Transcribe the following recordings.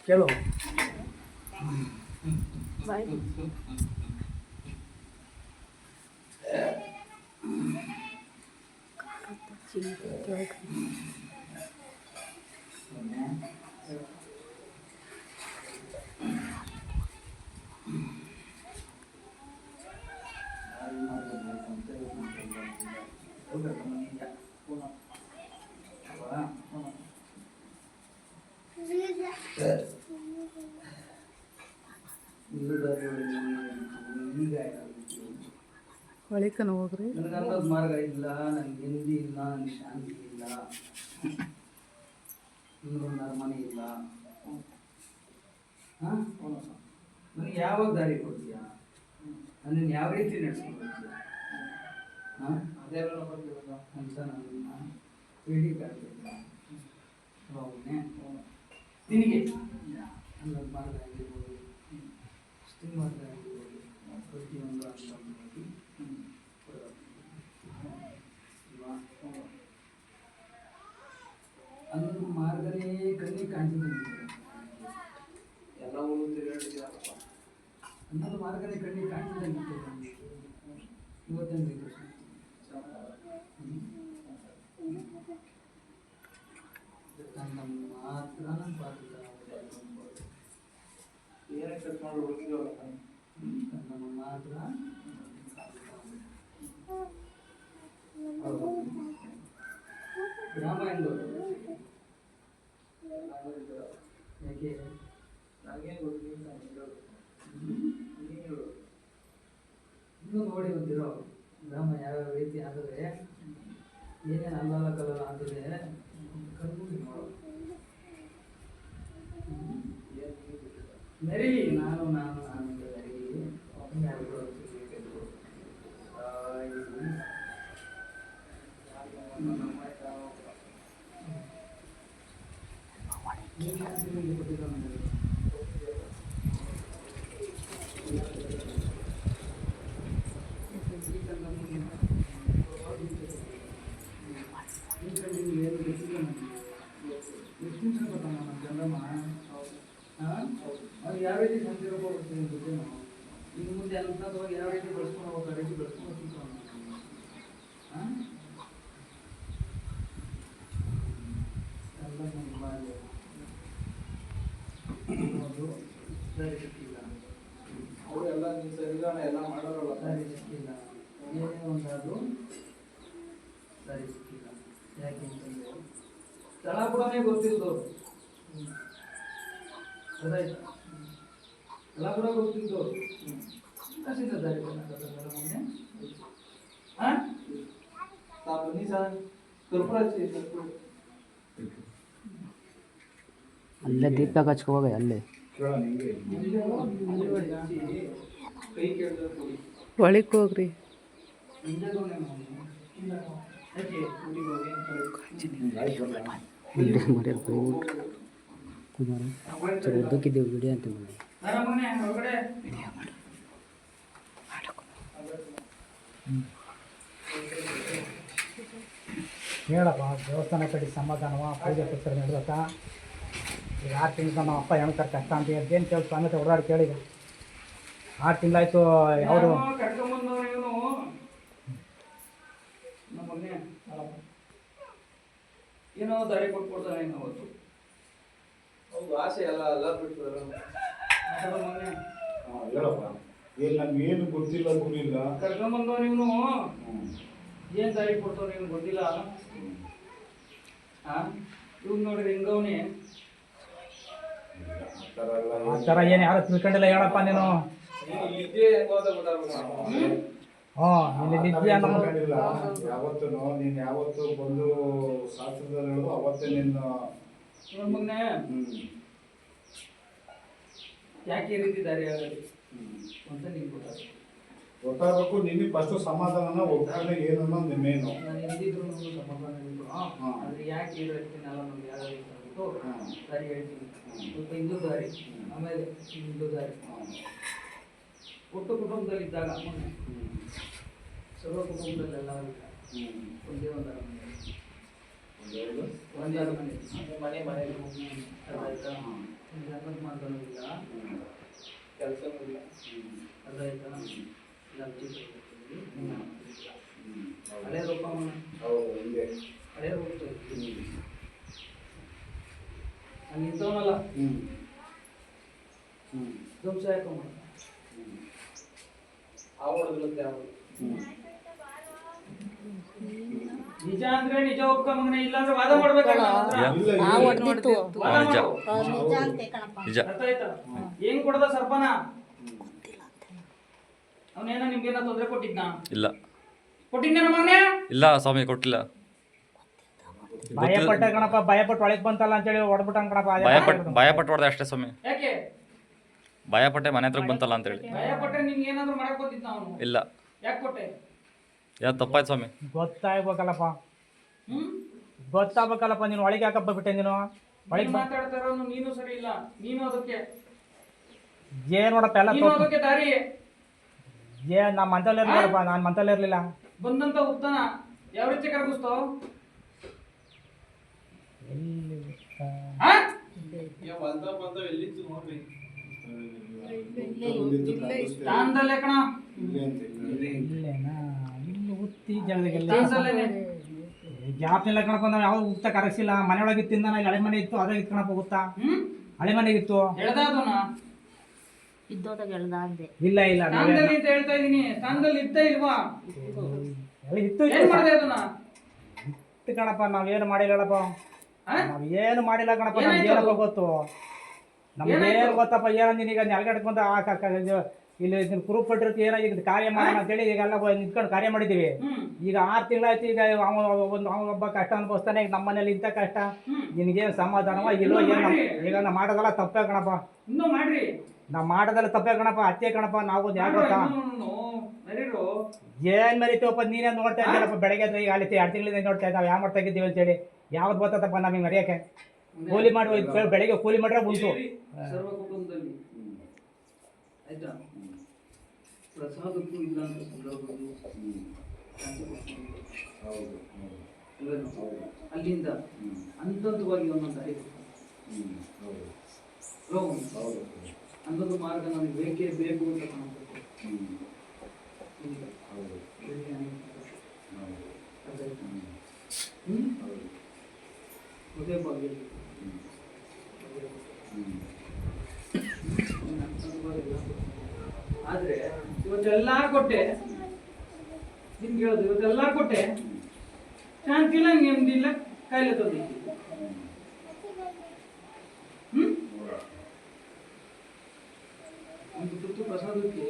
ಕೇಳು ಬಾಯ್. ಒಳಿಕನ ಹೋಗ್ರಿ. ನನಗೆ ಅನ್ನೋದು ಮಾರ್ಗ ಇಲ್ಲ, ನನಗೆ ನೆಮ್ಮದಿ ಇಲ್ಲ, ನನಗೆ ಶಾಂತಿ ಇಲ್ಲ, ನನಗೊಂದು ಅರಮನೆ ಇಲ್ಲ. ಹಾಂ, ನನಗೆ ಯಾವಾಗ ದಾರಿ ಕೊಡ್ತೀಯಾ? ನನ್ನನ್ನು ಯಾವ ರೀತಿ ನಡೆಸ್ಕೊಂಡು ಹೋಗ್ತೀಯಾ? ಹಾಂ, ಅದೆಲ್ಲ ಅಂತ ನನ್ನ ಬೇಡಿಕಾಗ್ತಿಲ್ಲ. ಅವನೇ ನಿನಗೆ ಅನ್ನೋದು ಮಾರ್ಗ ಆಗಿರ್ಬೋದು, ಇಷ್ಟು ಮಾರ್ಗ ಆಗಿರ್ಬೋದು, ಪ್ರತಿಯೊಂದು ಅರ್ಥವಾಗಿ ಅನ್ನೋದು ಮಾರ್ಗನೇ ಕಣ್ಣಿಗೆ ಕಾಣ್ತಿದ್ದೆ. ಎಲ್ಲ ಊರು ತಿರುಗಾಡಿದ್ಯಾರಪ್ಪ ಅನ್ನೋದು ಮಾರ್ಗನೇ ಕಣ್ಣಿಗೆ ಕಾಣ್ತಿದ್ದಂಗಿತ್ತು. ಇವತ್ತೇನು ಬೇಕು ನನ್ನ ಮಾತ್ರ ನನ್ನ ಪಾತ್ರ ಏನೇ ಕಟ್ ಮಾಡಿ ಹೋಗಿದ್ದವಲ್ಲ ನಮ್ಮ ಮಾತ್ರ ರಾಮಾಯಣ ಯಾಕೆ ನನಗೇನು ಗೊತ್ತಿಲ್ಲ. ಇನ್ನೂ ನೋಡಿ ಬಂದಿರೋ ಗ್ರಾಮ ಯಾವ್ಯಾವ ರೀತಿ ಆದರೆ ಏನೇನು ಅಲ್ಲಲ್ಲ ಕಲ್ಲಲ್ಲ ಅಂದರೆ ಕಣ್ಮುಂದೆ ನೋಡೋ ಮೆರೀಲಿ ನಾನು ನಾನು ನಾನು ಮೆರೀಲಿ ಯಾರಿಗೂ ಅವ್ರು ಯಾವ ರೀತಿ ಸಂತಿರೋಕೆ ಹೋಗ್ತೀನಿ ಗೊತ್ತೇ ನಾವು ಇನ್ನು ಮುಂದೆ ಅಂತಂದಾಗ ಯಾವ ರೀತಿ ಬೆಳೆಸ್ಕೊಂಡು ಹೋಗ್ತಾರೆ, ಆ ರೀತಿ ಬೆಳೆಸ್ಕೊಂಡು ಹೋಗ್ತೀವಿ. ಹಾಂ, ಎಲ್ಲ ನಮ್ಮ ಬಾಲ್ಯ ಅದು ದಾರಿ ಸಿಕ್ಕಿಲ್ಲ. ಅವರೆಲ್ಲ ನೀವು ಸರಿಗಾನ ಎಲ್ಲ ಮಾಡೋರಲ್ಲ, ದಾರಿ ಸಿಕ್ಕಿಲ್ಲ. ಏನೇ ಒಂದಾದರೂ ದಾರಿ ಸಿಕ್ಕಿಲ್ಲ. ಯಾಕೆ ಅಂತಂದರೆ ಸ್ಥಳ ಕೂಡ ಗೊತ್ತಿದ್ದವರು ಅದಾಯ್ತಾ, ಸ್ಥಳ ಕೂಡ ಗೊತ್ತಿದ್ದವರು ಕಸಿದ ದಾರಿ ಬಂದಾಗತ್ತಲ್ಲ ಮೊನ್ನೆ. ಹಾಂ, ಬನ್ನಿ ಸರ್, ಕರ್ಪೂರಾಚಿ ಅಲ್ಲೇ ದೀಪ ಹಚ್ಕೊ ಹೋಗ. ಅಲ್ಲೇ ಒಳಗೆ ಹೋಗ್ರಿ. ಓದಕ್ಕಿದ್ದೇವೆ ವಿಡಿಯೋ ಅಂತ ಮಾಡಿ ಹೇಳಪ್ಪ. ದೇವಸ್ಥಾನ ಕಡೆ ಸಮಾಧಾನವ ಪೂಜೆ ಪುಸ್ತಕ ನಡೆದತ್ತ. ಈಗ 6 ತಿಂಗಳು ನಮ್ಮ ಅಪ್ಪ ಹೆಣ್ಕರ್ ಕಷ್ಟ ಅಂತ ಏನು ಕೇಳಿ ಸ್ವಾಮಿ ಓಡಾಡಿ ಕೇಳಿದ. 6 ತಿಂಗಳಾಯ್ತು. ಯಾವುದು ಏನೋ ದಾರಿ ಕೊಟ್ಕೊಡ್ತಾನೆ ಅವತ್ತು. ಹೌದು, ಆಸೆ ಎಲ್ಲ ಎಲ್ಲ ಬಿಡ್ತಾರೆ. ಹೇಳಪ್ಪ, ಏನು ನಮ್ಗೇನು ಗೊತ್ತಿಲ್ಲ, ಗುರಿಲ್ಲ. ಕರ್ಕೊಂಬಂದವ ನೀನು ಏನು ದಾರಿ ಕೊಡ್ತಾವ ನೀನು ಗೊತ್ತಿಲ್ಲ. ಹಾಂ, ಇವ್ ನೋಡ್ರಿ ಹಿಂಗವನೇ ಆ ಥರ ಏನು ಯಾರು ತಿಳ್ಕೊಂಡಿಲ್ಲ. ಹೇಳಪ್ಪ ನೀನು. ಹ್ಞೂ, ನೀನು ನಿದ್ಯೆ ನಮ್ಮ ಯಾವತ್ತು ನೀನು ಯಾವತ್ತು ಬಂದು ಶಾಸ್ತ್ರದಲ್ಲಿ ಹೇಳೋದು ಅವತ್ತೇ ನಿನ್ನ ಮಗನೇ ಯಾಕೆ ಈ ರೀತಿ ದಾರಿ ಆಗೋದು ಅಂತ ನೀನು ಗೊತ್ತಾಗಬೇಕು. ನಿನಗೆ ಫಸ್ಟು ಸಮಾಧಾನ ಒಬ್ಬನೇ ಏನು ಅನ್ನೋದು ಮೇನು. ನಾನು ಎಂದಿದ್ರು ಸಮಾಧಾನ ಇತ್ತು. ಆದರೆ ಯಾಕೆ ಈ ರೀತಿ ನಾನು ನಮ್ಗೆ ಯಾವ ರೀತಿ ಅಂದ್ಬಿಟ್ಟು ದಾರಿ ಹೇಳ್ತೀನಿ. ಸ್ವಲ್ಪ ಹಿಂದೂ ದಾರಿ, ಆಮೇಲೆ ಹಿಂದೂ ದಾರಿ. ಒಟ್ಟು ಕುಟುಂಬದಲ್ಲಿದ್ದಾಗ ಮೊನ್ನೆ ಸರ್ವ ಕುಟುಂಬದಲ್ಲೆಲ್ಲ ಒಂದೇ ಒಂದು ಅರಮನೆ, ಒಂದೇ ಅರಮನೆ, ಮನೆ ಮನೆಯಲ್ಲಿ ಆಯ್ತಾ. ಸಂಬಂಧ ಮಾಡ್ತಾನೂ ಇಲ್ಲ, ಕೆಲಸನೂ ಇಲ್ಲ. ಅರ್ಥ ಆಯ್ತಾ? ಇಲ್ಲ ವಿಚಿತ್ರ ಹಳೆ ರೂಪ ಹಳೆ ಹೋಗ್ತಾ ಇದ್ದೀನಿ ನಾನು ನಿಂತವನಲ್ಲ. ಧ್ವಂಸ ಯಾಕೆ ಮಾಡ ಆವಡದಿರುತ್ತೆ ಅವರು ನಿಜ ಅಂದ್ರೆ ನಿಜ ಒಪ್ಕೊಂಬಂದ್ರೆ ಇಲ್ಲಾಂದ್ರೆ ವಾದ ಮಾಡ್ಬೇಕಲ್ಲ. ಅರ್ಥ ಆಯ್ತಾ? ಏನ್ ಕೊಡದ ಸರ್ಪನ ಅವನೇನ ನಿಮ್ಗೇನ ತೊಂದರೆ ಕೊಟ್ಟಿದ್ನ? ಇಲ್ಲ ಕೊಟ್ಟಿದ್ನ ಮಗನೇ? ಇಲ್ಲ ಸ್ವಾಮಿ ಕೊಟ್ಟಿಲ್ಲ. ಭಯಪಟ್ಟ ಕಣಪ್ಪ, ಭಯಪಟ್ಟು ಒಳಗೆ ಬಂತಲ್ಲ ಅಂತೇಳಿ ಹೊಡ್ಬಿಟ್ಟಂಗ ಕಣಪ್ಪ. ಭಯಪಟ್ಟು ಹೊಡೆದೆ ಅಷ್ಟೇ ಸ್ವಾಮಿ. ಯಾಕೆ ಭಯಪಟ್ಟೆ ಮನೆ ಹತ್ರಕ್ಕೆ ಬಂತಲ್ಲ ಅಂತೇಳಿ. ಭಯ ಪಟ್ರೆ ನಿಮ್ಗೆ ಏನಾದ್ರು ಮಾಡಕ್ ಬಂದಿದ್ನ ಅವನು? ಇಲ್ಲ. ಯಾಕೆ ಕೊಟ್ಟೆ? ಯಾವ್ದು ತಪ್ಪಾಯ್ತು ಸ್ವಾಮಿ. ಗೊತ್ತಾಗ್ಬೇಕಲ್ಲಪ್ಪ, ಹ್ಮ್ ಗೊತ್ತಾಗ್ಬೇಕಲ್ಲಪ್ಪ. ನೀನು ಒಳಗೆ ಯಾಕಪ್ಪ ಬಿಟ್ಟೆ? ನೀನು ಒಳಗೆ ಮಾತಾಡ್ತಾ ಇರೋನು ನೀನು ಸರಿ ಇಲ್ಲ. ನೀನು ಅದಕ್ಕೆ ಏನ್ ನೋಡಪ್ಪ ಎಲ್ಲ ನೀನು ಅದಕ್ಕೆ ದಾರಿ ನಾ ಮಂತಲ್ಲಿ ಇರ್ಲಿಲ್ಲಪ್ಪ, ನಾನು ಮಂತಲ್ಲಿ ಇರ್ಲಿಲ್ಲ. ಬಂದಂತ ಉತ್ತನ ಯಾವ ರೀತಿ ಕರಗಿಸ್ತೋ? ಸ್ಥಾನದಲ್ಲೇ ಕಣ, ಇಲ್ಲೇನಾ? ಇಲ್ಲಿ ಉತ್ತಿ ಜಾಗದಾಗೆಲ್ಲ ಸ್ಥಾನದಲ್ಲೇನೆ. ಗ್ಯಾಪ್ನೆಲ್ಲ ಕಣಪ್ಪ. ನಾವು ಯಾವ ಉತ್ತ ಕರಗಿಸಿಲ್ಲ. ಮನೆಯೊಳಗೆ ತಿಂದ ಇಲ್ಲಿ ಹಳೆ ಮನೆ ಇತ್ತು, ಅದೇ ಇತ್ತು ಕಣಪ್ಪ. ಉತ್ತ ಹಳೆ ಮನೆಗಿತ್ತು. ಎಳ್ದಾದವನ ಇದ್ದೋದಾಗ ಎಳ್ದ ಅಂದೆ. ಇಲ್ಲ ಇಲ್ಲ, ಸ್ಥಾನದಲ್ಲಿ ಅಂತ ಹೇಳ್ತಾ ಇದೀನಿ. ಸ್ಥಾನದಲ್ಲಿ ಇದ್ದ ಇಲ್ವಾ? ಇತ್ತು ಏನ್ ಮಾಡಿದೆ ಅದನ್ನ? ಇತ್ತು ಕಣಪ್ಪ. ನಾವೇನು ಮಾಡಿಲ್ಲಪ್ಪ, ನಾವೇನು ಮಾಡಿಲ್ಲ ಕಣಪ್ಪ. ನಮ್ಗೆ ಏನಪ್ಪ ಗೊತ್ತು? ನಮ್ಗೆ ಏನು ಗೊತ್ತಪ್ಪ? ಏನಂದಿನ ಈಗ ನೆಲಗಡ್ಕೊಂತ ಇಲ್ಲಿ ಕುರು ಪಟ್ಟಿರ್ತಿ ಏನಾಗಿದೆ ಕಾರ್ಯ ಮಾಡೋಣ ಅಂತೇಳಿ ಈಗೆಲ್ಲ ನಿಂತ್ಕೊಂಡು ಕಾರ್ಯ ಮಾಡಿದ್ದೀವಿ. ಈಗ 6 ತಿಂಗಳಾಯ್ತು. ಈಗ ಅವನೊಬ್ಬ ಕಷ್ಟ ಅನ್ಭವಿಸ್ತಾನೆ. ಈಗ ನಮ್ಮ ಮನೇಲಿ ಇಂಥ ಕಷ್ಟ, ನಿನಗೇನು ಸಮಾಧಾನವ ಇಲ್ಲೋ? ಏನು ಈಗ ನಾವು ಮಾಡೋದಲ್ಲ ತಪ್ಪೇ ಕಣಪ್ಪ. ಇನ್ನೂ ಮಾಡ್ರಿ, ನಾವು ಮಾಡೋದಲ್ಲ ತಪ್ಪೇ ಕಣಪ್ಪ. ಅತ್ತೆ ಕಣಪ್ಪ. ನಾವು ಯಾಕೆ ಗೊತ್ತಾ ಏನ್ ಮರಿತೀವಪ್ಪ? ನೀನೇ ನೋಡ್ತಾ ಇದ್ದೀರಪ್ಪ. ಬೆಳಗ್ಗೆ ಈಗ ಅಲ್ಲಿ 2 ತಿಂಗಳಿಂದ ನೋಡ್ತಾ ಇದ್ದೀವಿ ನಾವು ಯಾವ ಮಾಡ್ತಾ ಇದ್ದೀವಿ ಅಂತೇಳಿ. ಯಾವ್ದು ಬರ್ತದಪ್ಪ ನಮಗೆ ಮರೆಯೋಕೆ? ಕೂಲಿ ಮಾಡುವ ಬೆಳಗ್ಗೆ ಕೂಲಿ ಮಾಡ್ರೆ ಉಂಟು. ಸರ್ವ ಕುಟುಂಬದಲ್ಲಿ ಆಯ್ತಾ? ಪ್ರಸಾದಕ್ಕೂ ಇಲ್ಲ ಅಂತ ಸಂದರ್ಭಗಳು ಅಲ್ಲಿಂದ ಹಂತವಾಗಿ ಒಂದೊಂದು ದಾರಿ ಅಂದೊಂದು ಮಾರ್ಗ ನನಗೆ ಬೇಕೇ ಬೇಕು ಅಂತ ಕಾಣ್ತದೆ. ಹೃದಯ ಬಗ್ಗೆ ಆದ್ರೆ ಇವತ್ತೆಲ್ಲ ಕೊಟ್ಟೆ, ನಿಮ್ಗೆ ಹೇಳೋದು ಇವತ್ತೆಲ್ಲ ಕೊಟ್ಟೆ, ಶಾಂತಿ ಇಲ್ಲ, ನೆಮ್ಮದಿಲ್ಲ, ಕಾಯಿಲೆ ತಂದಿದ್ದೆ. ಒಂದು ತುತ್ತು ಪ್ರಸಾದಕ್ಕೆ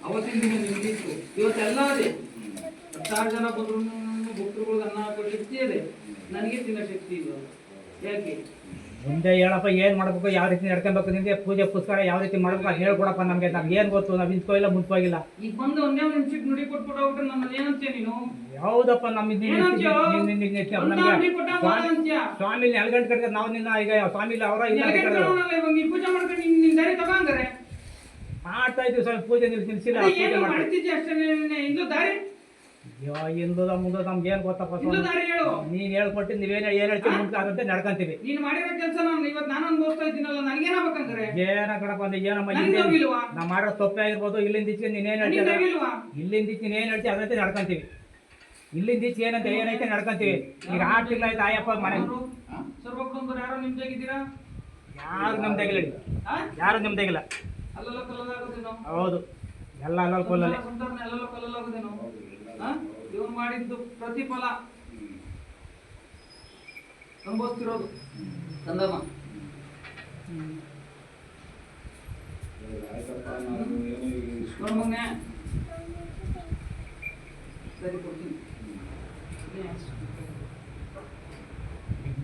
ಅವತ್ತಿನ ದಿನ ನೆಮ್ಮದಿ ಇತ್ತು. ಇವತ್ತೆಲ್ಲ ಅದೇ 10 ಜನ ಬಂದ್ರು ಭಕ್ತರುಗಳಿಗೆ ಅನ್ನ ಹಾಕೋ ಶಕ್ತಿ ಇದೆ, ನನಗೆ ತಿನ್ನೋ ಶಕ್ತಿ ಇಲ್ಲ. ಯಾಕೆ? ಮುಂದೆ ಹೇಳಪ್ಪ, ಏನು ಮಾಡ್ಬೇಕು, ಯಾವ ರೀತಿ ನಡ್ಕೊಬೇಕು, ನಿಮಗೆ ಪೂಜೆ ಪುಸ್ತಕ ಯಾವ ರೀತಿ ಮಾಡ್ಬೇಕು ಅದು ಹೇಳ್ಕೊಡಪ್ಪ ನಮಗೆ. ನಮ್ಗೆ ಏನು ಗೊತ್ತು? ನಾವು ನಿಂತ್ಕೋ ಇಲ್ಲ ಮುಂತ್ಕೋಗಿಲ್ಲ. ಈಗ ಬಂದು ಒಂದೇ ಒಂದು ನಿಮಿಷಕ್ಕೆ ನುಡಿ ಕೊಟ್ಬಿಟ್ಟು ನನ್ನ ಏನಂತೀಯ ನೀನು? ಹೌದಪ್ಪ, ಸ್ವಾಮಿ ನೆಲಗಂಟು ಕಟ್ಟಿದ್ರೆ ನಾವು ನಿನ್ನ ಈಗ ಸ್ವಾಮಿಲಿ ಅವರ ಇಲ್ಲ ನೀ ಪೂಜೆ ಮಾಡ್ಕೊಂಡು ನಿನ್ ದಾರಿ ತಗೊಂಡ್ರೆ ಮಾಡ್ತಾ ಇದ್ವಿ ಸ್ವಾಮಿ. ಪೂಜೆ ನಿಲ್ಸಿಲ್ಲ. ಮಾಡ್ತಿದ್ದೆ ಅಷ್ಟೇ. ಇಂದು ದಾರಿ ಹಿಂದದ ಮುಂದೆ ನಮ್ಗೆ ಏನು ಗೊತ್ತಪ್ಪ? ನೀನ್ ಹೇಳ್ಕೊಟ್ಟು ನೀವೇನು ಏನ್ ಹೇಳ್ತೀವಿ ಮುಂದೆ ಆದಂತೆ ನಡ್ಕೊಂತೀವಿ. ನೀನ್ ಮಾಡಿರೋ ಕೆಲಸ ಇವತ್ತು ನಾನು ಅನುಭವಿಸ್ತಾ ಇದ್ದೀನಲ್ಲ, ನನಗೇನಾಗಬೇಕಂದ್ರೆ ಏನ ಕಣಪ್ಪ ಅಂದ್ರೆ ಏನಮ್ಮ ನಾ ಮಾಡೋ ತಪ್ಪೇ ಆಗಿರ್ಬೋದು. ಇಲ್ಲಿಂದ ಈಚೆ ನೀನೇನ್ ಹೇಳ್ತೀಯ, ಇಲ್ಲಿಂದ ಈಚೆ ನೀನ್ ಏನ್ ಹೇಳ್ತೀವಿ ಅದಂತೆ ನಡ್ಕೊಂತೀವಿ. ಇಲ್ಲಿಂದ ಈಚೆ ಏನಂತ ಏನೈತೆ ನಡ್ಕೊಂತೀವಿ. ಈಗ 6 ತಿಂಗಳಾಯ್ತು ಆಯಪ್ಪ ಮನೆ ಸರ್ವಕುಟುಂಬರು ಯಾರೋ ನಿಮ್ದಾಗಿದ್ದೀರಾ? ಯಾರು ನಮ್ದಾಗಿಲ್ಲ, ಯಾರು ನಿಮ್ದಾಗಿಲ್ಲ. ಅಲ್ಲೆಲ್ಲ ಕಲ್ಲದಾಗೋದೇನೋ? ಹೌದು, ಎಲ್ಲ ಅಲ್ಲಲ್ಲಿ ಕೊಲ್ಲಲ್ಲಿ ಎಲ್ಲೆಲ್ಲ ಕಲ್ಲಲಾಗೋದೇನೋ? ಇವನು ಮಾಡಿದ್ದು ಪ್ರತಿಫಲ ಅನುಭವಿಸ್ತಿರೋದು ಕಂದಮ್ಮ. ನೋಡು ಮಗನೇ, ಸರಿ ಕೊಡ್ತೀನಿ.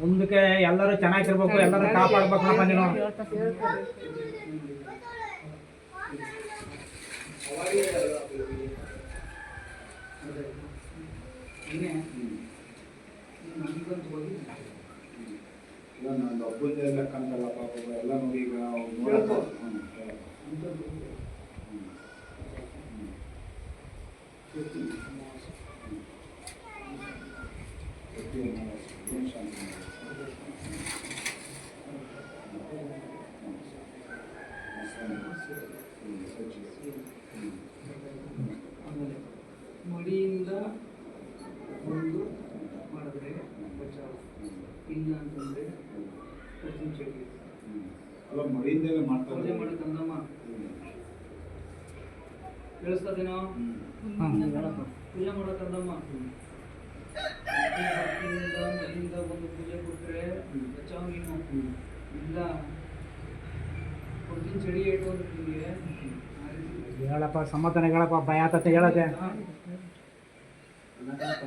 ಮುಂದಕ್ಕೆ ಎಲ್ಲರೂ ಚೆನ್ನಾಗಿರ್ಬೇಕು, ಎಲ್ಲರೂ ಕಾಪಾಡ್ಬೇಕಪ್ಪ ನೀನು. ನಾನು ಒಬ್ಬಂದೇ ಲೆಕ್ಕ ಅಂತಲ್ಲ ಪಾಪ, ಎಲ್ಲ ನೋಡಿ ಈಗ ನೋಡಪ್ಪ. ಆಮೇಲೆ ಮಡಿಯಿಂದ ಒಂದು ಮಾಡಿದ್ರೆ ಬಚಾವ್, ಇಲ್ಲ ಅಂತಂದ್ರೆ ಕಠಿಣ ಚಳಿ. ಅಲ್ಲ ಮಡಿಯಿಂದಲೇ ಮಾಡ್ತಾರೆ. ಪೂಜೆ ಮಾಡಕ್ಕಂದಮ್ಮ ಕೇಳಿಸ್ತದೇನೋ? ಪೂಜೆ ಮಾಡಕ್ಕಂದಮ್ಮ ಮಡಿಯಿಂದ ಒಂದು ಪೂಜೆ ಕೊಟ್ರೆ ಬಚಾವ್ ನೀನು. ಇಲ್ಲ ಕೊಡ್ತೀನಿ ಚಳಿ ಏಟು ಅಂತ ನಿಮಗೆ ಹೇಳಪ್ಪ, ಸಮಾಧಾನ ಹೇಳಪ್ಪ, ಭಯ ಆತತೆ ಹೇಳತ್ತೆ. ಅಲ್ಲ ಕಣಪ್ಪ,